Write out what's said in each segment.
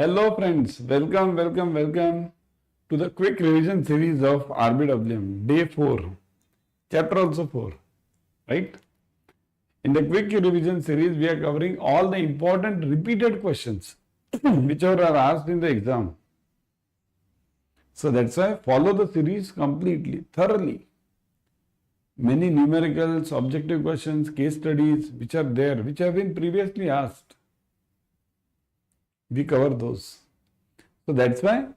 Hello friends, welcome to the quick revision series of RBWM, day 4, chapter also 4, right? In the quick revision series, we are covering all the important repeated questions whichever are asked in the exam. So that's why follow the series completely, thoroughly. Many numericals, objective questions, case studies which are there, which have been previously asked. We cover those. So that's why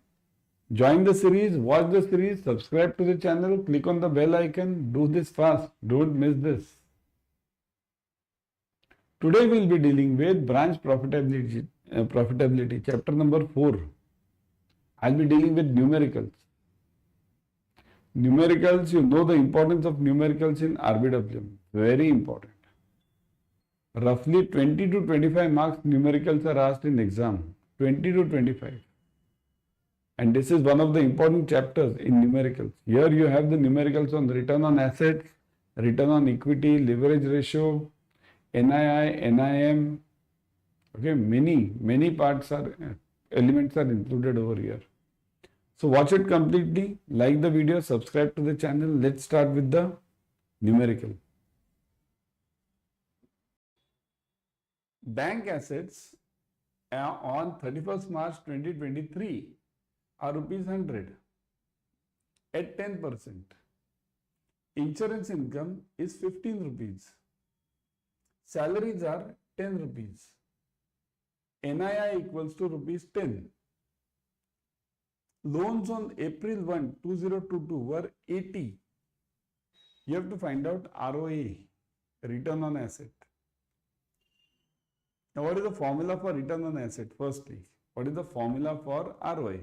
join the series, watch the series, subscribe to the channel, click on the bell icon, do this fast, don't miss this. Today we'll be dealing with branch profitability, chapter number 4. I'll be dealing with numericals. Numericals, you know the importance of numericals in RBWM, very important. Roughly 20 to 25 marks numericals are asked in exam, 20 to 25. And this is one of the important chapters in numericals. Here you have the numericals on return on assets, return on equity, leverage ratio, NII, NIM. Okay, many parts are, elements are included over here. So watch it completely, like the video, subscribe to the channel. Let's start with the numerical. Bank assets on 31st March 2023 are rupees 100 at 10%. Insurance income is 15 rupees. Salaries are 10 rupees. NII equals to rupees 10. Loans on April 1, 2022 were 80. You have to find out ROA, return on asset. Now, what is the formula for return on asset? Firstly, what is the formula for ROA?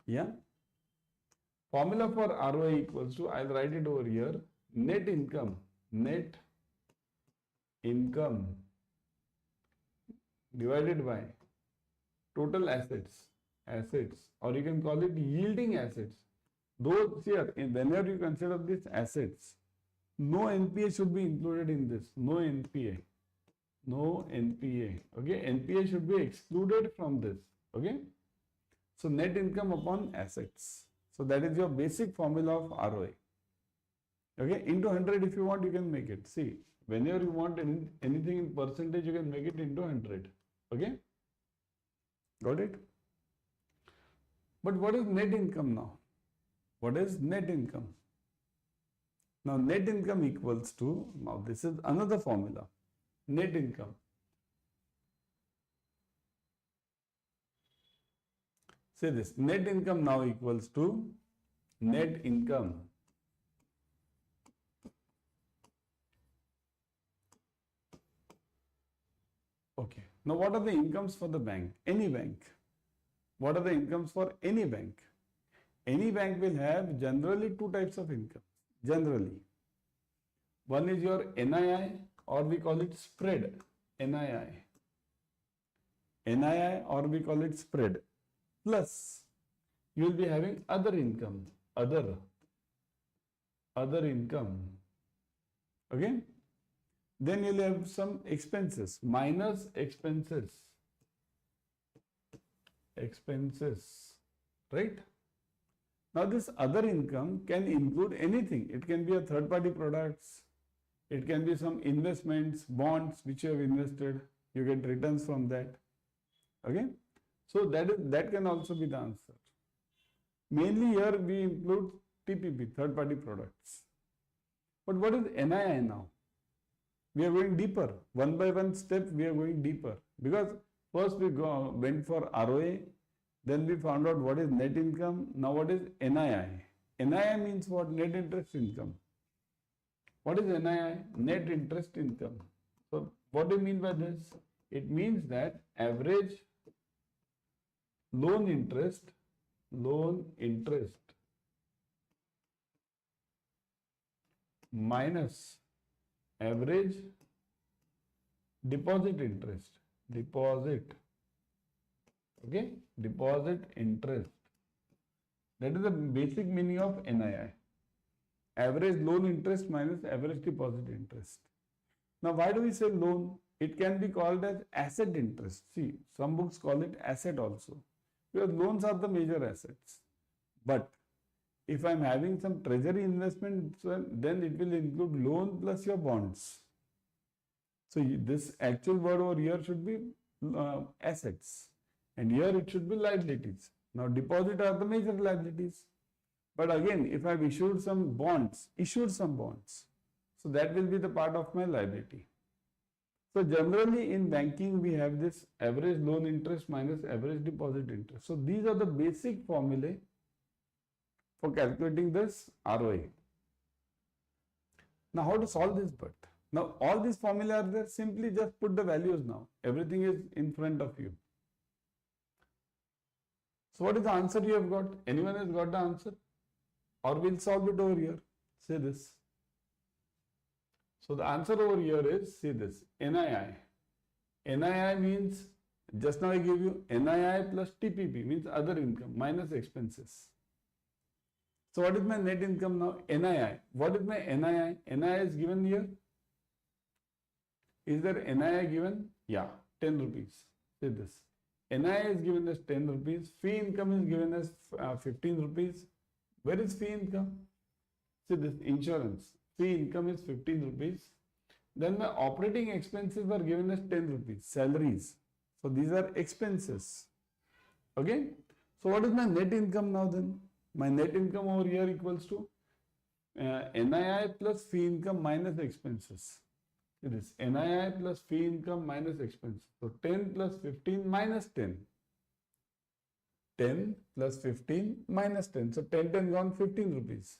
Yeah. Formula for ROA equals to, I'll write it over here, net income divided by total assets, or you can call it yielding assets. Those here, whenever you consider these assets, no NPA should be included in this, no NPA. Okay, NPA should be excluded from this. Okay. So net income upon assets. So that is your basic formula of ROA. Okay, into 100 if you want, you can make it. See, whenever you want anything in percentage, you can make it into 100. Okay, got it? But what is net income now? What is net income? Now net income equals to, now this is another formula, net income. Say this, net income now equals to net income okay. Now what are the incomes for the bank? Any bank. What are the incomes for any bank? Any bank will have generally two types of income. Generally. One is your NII, or we call it spread. NII or we call it spread. Plus, you will be having other income, other income. Okay. Then you will have some expenses, minus expenses, right? Now this other income can include anything. It can be a third party products. It can be some investments, bonds which you have invested. You get returns from that. Okay. So that can also be the answer. Mainly here we include TPP, third party products. But what is NII now? We are going deeper. One by one step we are going deeper. Because first we went for ROA, then we found out what is net income. Now what is NII? NII means what? Net interest income. What is NII? Net interest income. So what do you mean by this? It means that average loan interest minus average deposit interest. Okay, deposit interest. That is the basic meaning of NII. Average loan interest minus average deposit interest. Now, why do we say loan? it can be called as asset interest. See, some books call it asset also, because loans are the major assets. But if I am having some treasury investment, then it will include loan plus your bonds. So this actual word over here should be assets, and here it should be liabilities. Now deposit are the major liabilities. But again, if I have issued some bonds, so that will be the part of my liability. So generally in banking, we have this average loan interest minus average deposit interest. So these are the basic formulae for calculating this ROA. Now how to solve this but? Now all these formulae are there, simply just put the values now. Everything is in front of you. So what is the answer you have got? Anyone has got the answer? Or we'll solve it over here. Say this. So the answer over here is, see this, NII. NII means, just now I gave you NII plus TPP, means other income minus expenses. So what is my net income now? NII. What is my NII? NII is given here. Is there NII given? Yeah, 10 rupees. See this. NII is given as 10 rupees. Fee income is given as 15 rupees. Where is fee income? See this, insurance. Fee income is 15 rupees. Then my operating expenses were given as 10 rupees. Salaries. So these are expenses. Okay. So what is my net income now then? My net income over here equals to NII plus fee income minus expenses. It is NII plus fee income minus expenses. So 10 plus 15 minus 10. 10 plus 15 minus 10. So 10 gone 15 rupees.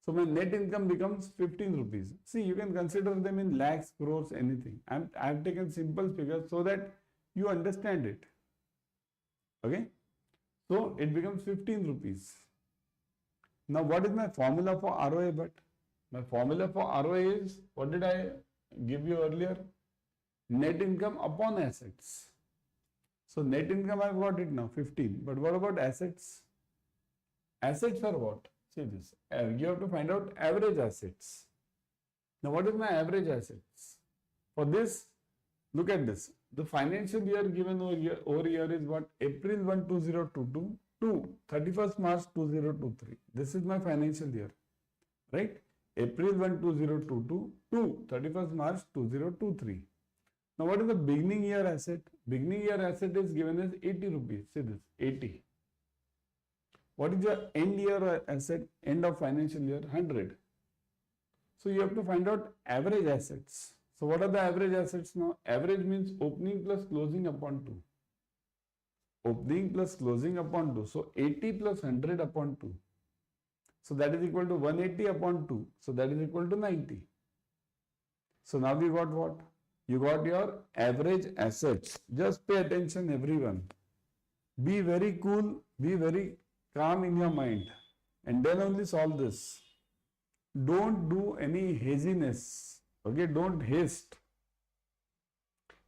So my net income becomes 15 rupees. See, you can consider them in lakhs, crores, anything. I have taken simple figures so that you understand it. Okay. So it becomes 15 rupees. Now what is my formula for ROA but? My formula for ROA is, what did I give you earlier? Net income upon assets. So net income I've got it now, 15. But what about assets? Assets are what? See this. You have to find out average assets. Now what is my average assets? For this, look at this. The financial year given over here is what? April 1, 2022 to 31st March 2023. This is my financial year. Right? April 1, 2022 to 31st March 2023. Now what is the beginning year asset? Beginning year asset is given as 80 rupees. See this, 80. What is your end year asset? End of financial year? 100. So you have to find out average assets. So what are the average assets now? Average means opening plus closing upon 2. Opening plus closing upon 2. So 80 plus 100 upon 2. So that is equal to 180 upon 2. So that is equal to 90. So now we got what? You got your average assets. Just pay attention everyone. Be very cool, be very calm in your mind, and then only solve this. Don't do any haziness. Okay, don't haste.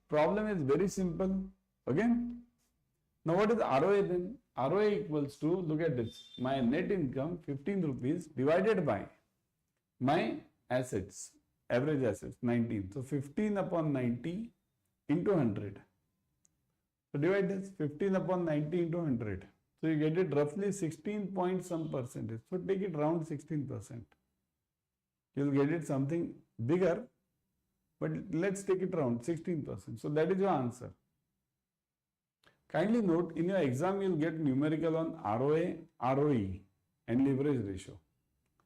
Problem is very simple. Again, now what is ROA then? ROA equals to, look at this, my net income 15 rupees divided by my assets, average assets 19. So 15 upon 90 into 100. So divide this, 15 upon 90 into 100. So you get it roughly 16 point some percentage. So take it round 16%. You'll get it something bigger, but let's take it round 16%. So that is your answer. Kindly note, in your exam you'll get numerical on ROA, ROE and leverage ratio.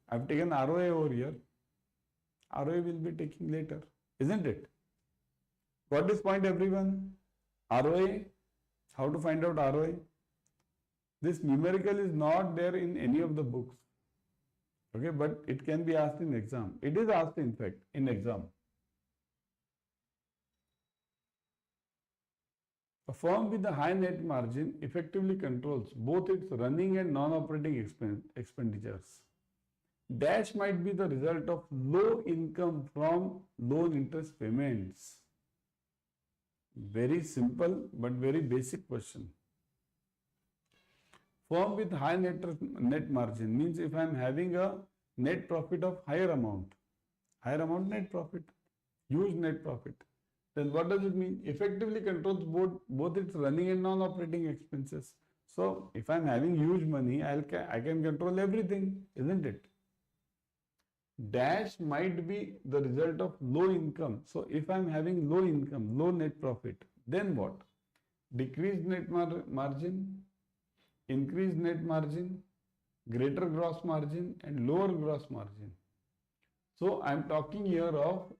I've taken ROA over here. ROA will be taking later, isn't it? Got this point everyone? ROA, how to find out ROA? This numerical is not there in any of the books. Okay, but it can be asked in exam. It is asked in fact in exam. A firm with a high net margin effectively controls both its running and non-operating expenditures. Dash might be the result of low income from loan interest payments. Very simple but very basic question. Firm with high net margin means if I am having a net profit of higher amount net profit, huge net profit. Then what does it mean? Effectively controls both its running and non-operating expenses. So if I'm having huge money, I can control everything, isn't it? Dash might be the result of low income. So if I'm having low income, low net profit, then what? Decreased net margin, increased net margin, greater gross margin and lower gross margin. So I'm talking here of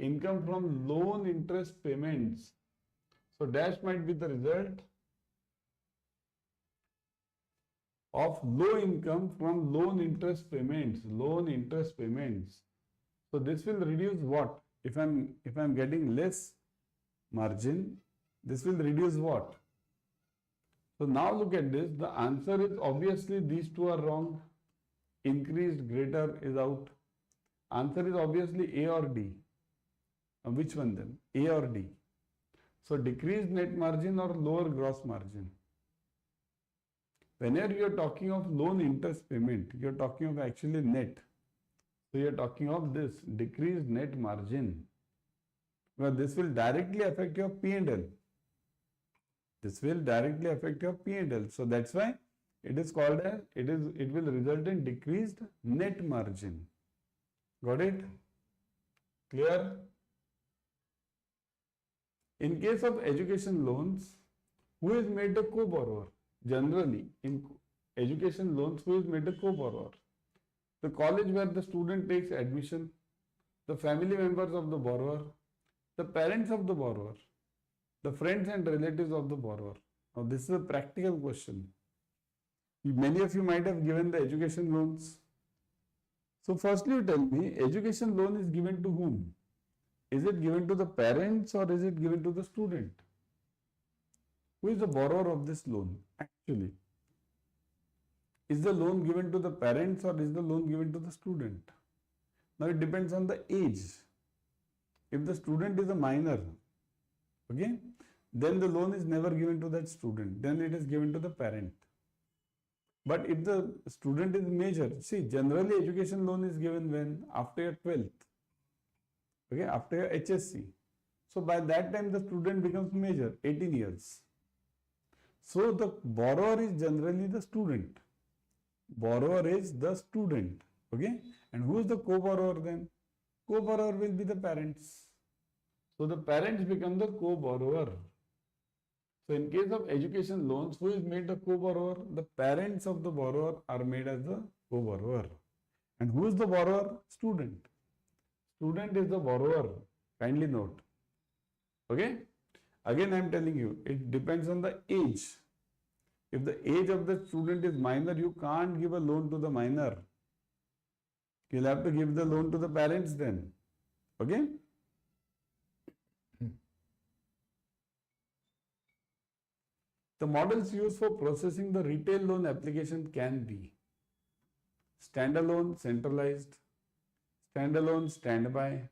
income from loan interest payments. So dash might be the result of low income from loan interest payments. So this will reduce what? If I'm getting less margin, this will reduce what? So now look at this. The answer is obviously these two are wrong. Increased, greater is out. Answer is obviously A or D. Which one then? A or D? So decreased net margin or lower gross margin? Whenever you are talking of loan interest payment, you are talking of actually net. So you are talking of this decreased net margin. Well, this will directly affect your P&L. This will directly affect your P&L. So that's why it is called as, it will result in decreased net margin. Got it? Clear? In case of education loans, who is made a co-borrower? Generally, in education loans, who is made a co-borrower? The college where the student takes admission, the family members of the borrower, the parents of the borrower, the friends and relatives of the borrower. Now, this is a practical question. Many of you might have given the education loans. So, firstly, you tell me, education loan is given to whom? Is it given to the parents or is it given to the student? Who is the borrower of this loan actually? Is the loan given to the parents or is the loan given to the student? Now it depends on the age. If the student is a minor, okay, then the loan is never given to that student. Then it is given to the parent. But if the student is major, see, generally education loan is given when? After your 12th. Okay, after your HSC. So by that time the student becomes major, 18 years. So the borrower is generally the student. Borrower is the student. Okay, and who is the co-borrower then? Co-borrower will be the parents. So the parents become the co-borrower. So in case of education loans, who is made the co-borrower? The parents of the borrower are made as the co-borrower. And who is the borrower? Student. Student is the borrower. Kindly note. Okay. Again, I am telling you, it depends on the age. If the age of the student is minor, you can't give a loan to the minor. You'll have to give the loan to the parents then. Okay. The models used for processing the retail loan application can be standalone, centralized, standalone, standby,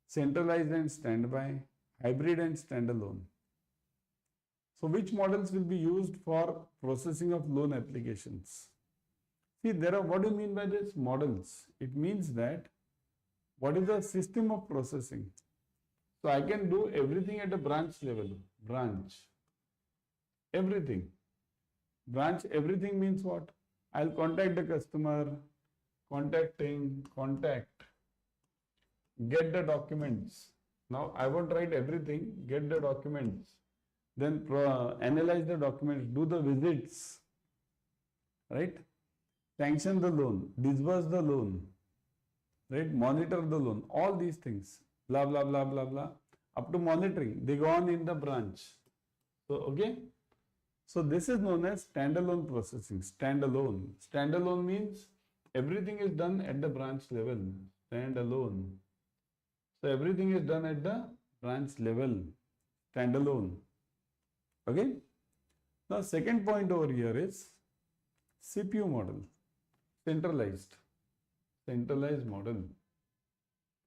centralized and standby, hybrid and standalone. So which models will be used for processing of loan applications? See, what do you mean by this? Models. It means that what is the system of processing? So I can do everything at a branch level. Branch. Everything. Branch, everything means what? I'll contact the customer, contacting, contact, get the documents. Now I won't write everything, get the documents, then analyze the documents, do the visits, right? Sanction the loan, disburse the loan, right? Monitor the loan, all these things, blah, blah, blah, blah, blah, up to monitoring, they go on in the branch. So, okay. So this is known as standalone processing, standalone. Standalone means everything is done at the branch level, standalone. So everything is done at the branch level, standalone. Okay. Now second point over here is CPU model, centralized model.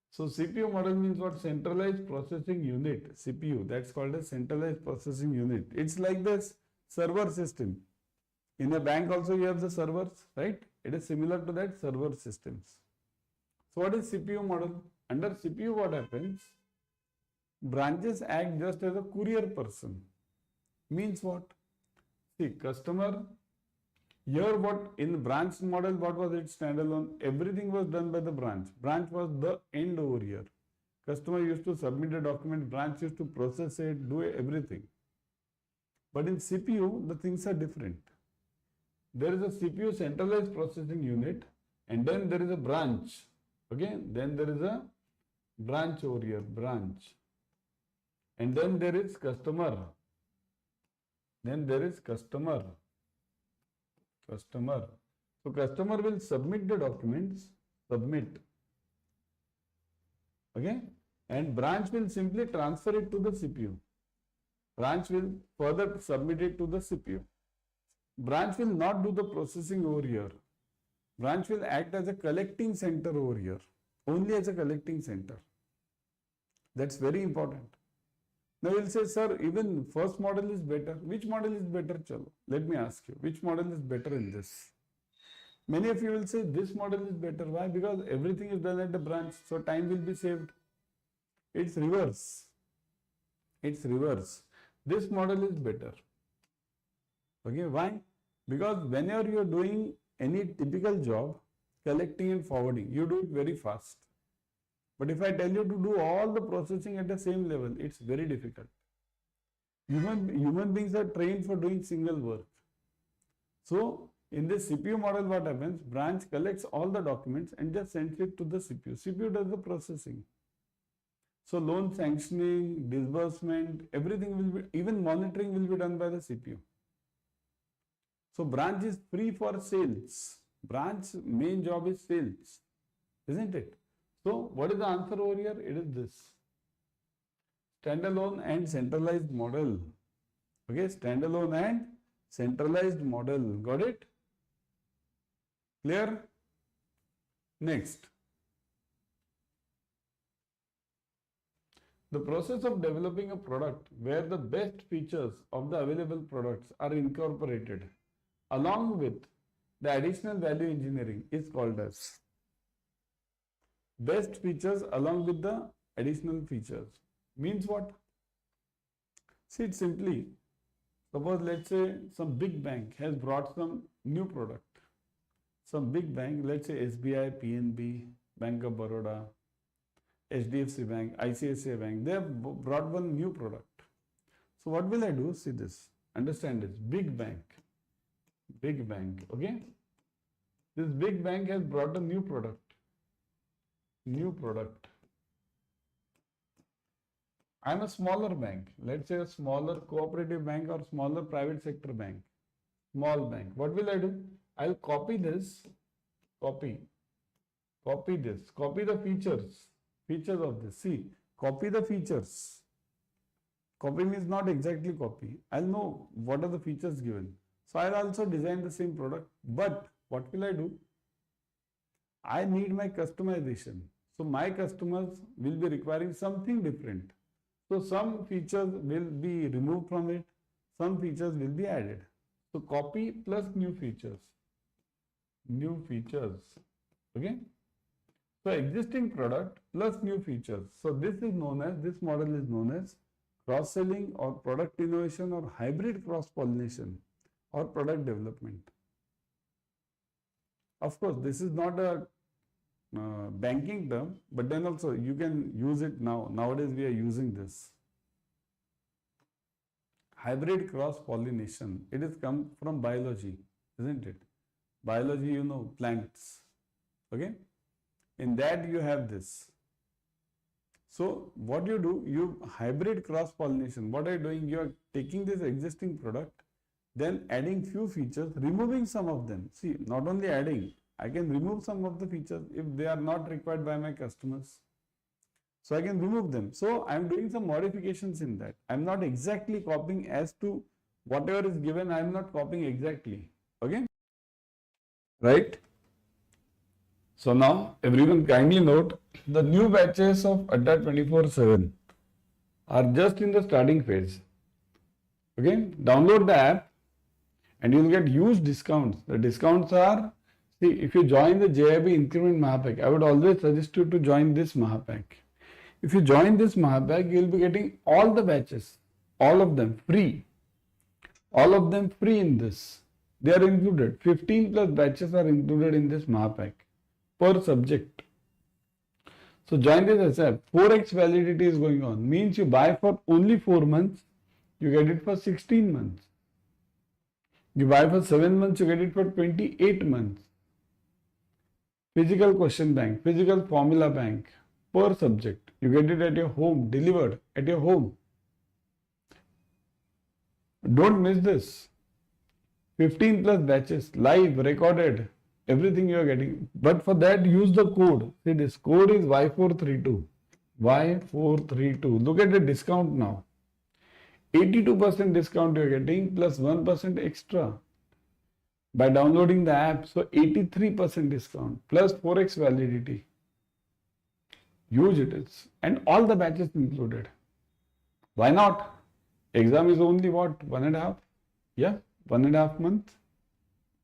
So CPU model means what? Centralized processing unit, CPU. That's called a centralized processing unit. It's like this server system. In a bank also you have the servers, right? It is similar to that, server systems. So what is CPU model? Under CPU what happens? branches act just as a courier person. Means what? See, customer, here what in the branch model, what was it standalone? Everything was done by the branch. Branch was the end over here. Customer used to submit a document, branch used to process it, do everything. But in CPU, the things are different. There is a CPU centralized processing unit, and then there is a branch. Okay, then there is a branch over here, branch. And then there is customer. Then there is customer. Customer. So customer will submit the documents, submit. Okay, and branch will simply transfer it to the CPU. Branch will further submit it to the CPU. Branch will not do the processing over here. Branch will act as a collecting center over here. Only as a collecting center. That's very important. Now you'll say, sir, even first model is better. Which model is better? Chalo. Let me ask you, which model is better in this? Many of you will say this model is better. Why? Because everything is done at the branch, so time will be saved. It's reverse. It's reverse. This model is better. Okay, why? Because whenever you are doing any typical job, collecting and forwarding, you do it very fast. But if I tell you to do all the processing at the same level, it's very difficult. Human beings are trained for doing single work. So, in this CPU model, what happens? Branch collects all the documents and just sends it to the CPU. CPU does the processing. So, loan sanctioning, disbursement, everything will be, even monitoring will be done by the CPU. So, branch is free for sales. Branch main job is sales, isn't it? So, what is the answer over here? It is this. Standalone and centralized model. Okay, standalone and centralized model. Got it? Clear? Next. The process of developing a product where the best features of the available products are incorporated along with the additional value engineering is called as best features along with the additional features. Means what? See it simply. Suppose let's say some big bank has brought some new product. Some big bank, let's say SBI, PNB, Bank of Baroda, HDFC Bank, ICICI Bank, they have brought one new product. So what will I do? See this. Understand this. Big bank. Big bank. Okay. This big bank has brought a new product. New product. I am a smaller bank. Let's say a smaller cooperative bank or smaller private sector bank. Small bank. What will I do? I'll copy this. Copy this. Copy the features. Features of this. See, copy the features. Copy means not exactly copy. I'll know what are the features given. So I'll also design the same product. But what will I do? I need my customization. So my customers will be requiring something different. So some features will be removed from it. Some features will be added. So copy plus new features. New features. Okay. So existing product plus new features. So this model is known as cross-selling or product innovation or hybrid cross-pollination or product development. Of course, this is not a banking term, but then also you can use it now. Nowadays we are using this. Hybrid cross-pollination. It is come from biology, isn't it? Biology, you know, plants. Okay. In that you have this. So what you do, you hybrid cross-pollination. What are you doing? You are taking this existing product, then adding few features, removing some of them. See, not only adding, I can remove some of the features if they are not required by my customers. So I can remove them. So I am doing some modifications in that. I am not exactly copying as to whatever is given. I am not copying exactly. Okay. Right. So now everyone kindly note, the new batches of Adda 24/7 are just in the starting phase. Okay. Download the app and you will get huge discounts. The discounts are, see, if you join the JAIIB Increment Mahapack, I would always suggest you to join this Mahapack. If you join this Mahapack, you will be getting all the batches, all of them free. All of them free in this. They are included. 15 plus batches are included in this Mahapack per subject. So join this SF. 4x validity is going on. Means you buy for only 4 months, you get it for 16 months. You buy for 7 months, you get it for 28 months. Physical question bank, physical formula bank per subject. You get it at your home, delivered at your home. Don't miss this. 15 plus batches, live, recorded, everything you are getting. But for that, use the code. See, this code is Y432. Y432. Look at the discount now. 82% discount you are getting plus 1% extra by downloading the app. So 83% discount plus 4x validity. Huge it is. And all the batches included. Why not? Exam is only what? 1.5? Yeah, 1.5 months.